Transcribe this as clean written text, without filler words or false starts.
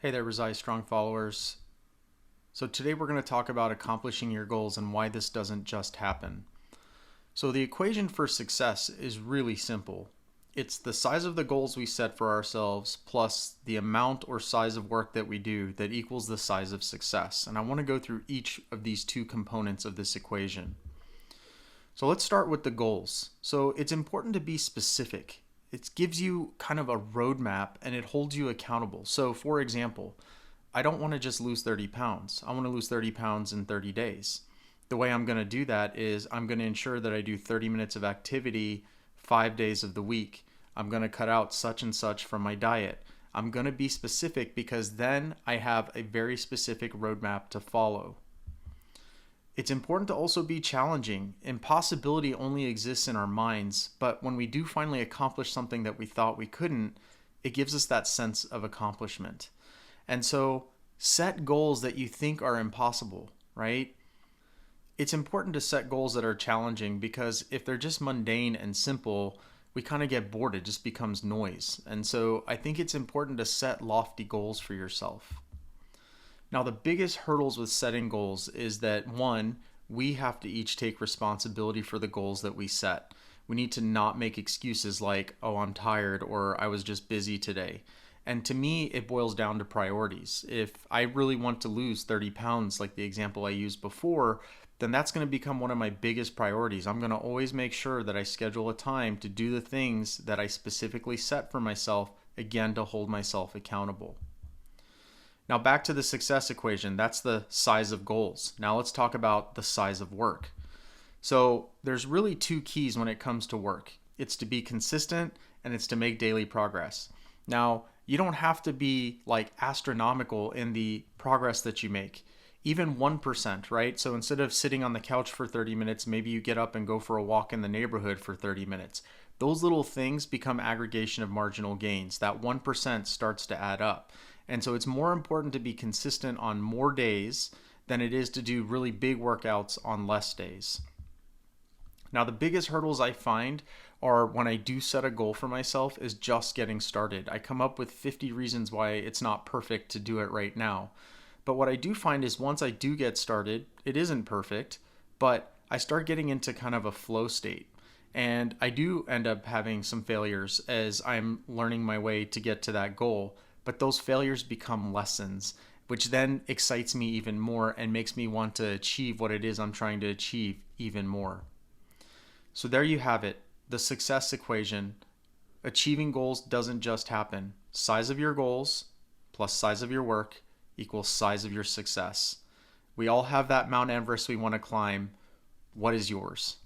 Hey there, RezaieStrong followers. So today we're going to talk about accomplishing your goals and why this doesn't just happen. So the equation for success is really simple. It's the size of the goals we set for ourselves plus the amount or size of work that we do that equals the size of success. And I want to go through each of these two components of this equation. So let's start with the goals. So it's important to be specific. It gives you kind of a roadmap and it holds you accountable. So for example, I don't want to just lose 30 pounds. I want to lose 30 pounds in 30 days. The way I'm going to do that is I'm going to ensure that I do 30 minutes of activity 5 days of the week. I'm going to cut out such and such from my diet. I'm going to be specific because then I have a very specific roadmap to follow. It's important to also be challenging. Impossibility only exists in our minds, but when we do finally accomplish something that we thought we couldn't, it gives us that sense of accomplishment. And so set goals that you think are impossible, right? It's important to set goals that are challenging because if they're just mundane and simple, we kind of get bored. It just becomes noise. And so I think it's important to set lofty goals for yourself. Now, the biggest hurdles with setting goals is that one, we have to each take responsibility for the goals that we set. We need to not make excuses like, oh, I'm tired or I was just busy today. And to me, it boils down to priorities. If I really want to lose 30 pounds, like the example I used before, then that's going to become one of my biggest priorities. I'm going to always make sure that I schedule a time to do the things that I specifically set for myself, again, to hold myself accountable. Now back to the success equation, that's the size of goals. Now let's talk about the size of work. So there's really two keys when it comes to work. It's to be consistent and it's to make daily progress. Now, you don't have to be like astronomical in the progress that you make. Even 1%, right? So instead of sitting on the couch for 30 minutes, maybe you get up and go for a walk in the neighborhood for 30 minutes. Those little things become aggregation of marginal gains. That 1% starts to add up. And so it's more important to be consistent on more days than it is to do really big workouts on less days. Now, the biggest hurdles I find are when I do set a goal for myself is just getting started. I come up with 50 reasons why it's not perfect to do it right now. But what I do find is once I do get started, it isn't perfect, but I start getting into kind of a flow state. And I do end up having some failures as I'm learning my way to get to that goal. But those failures become lessons, which then excites me even more and makes me want to achieve what it is I'm trying to achieve even more. So there you have it, the success equation. Achieving goals doesn't just happen. Size of your goals plus size of your work equals size of your success. We all have that Mount Everest we want to climb. What is yours?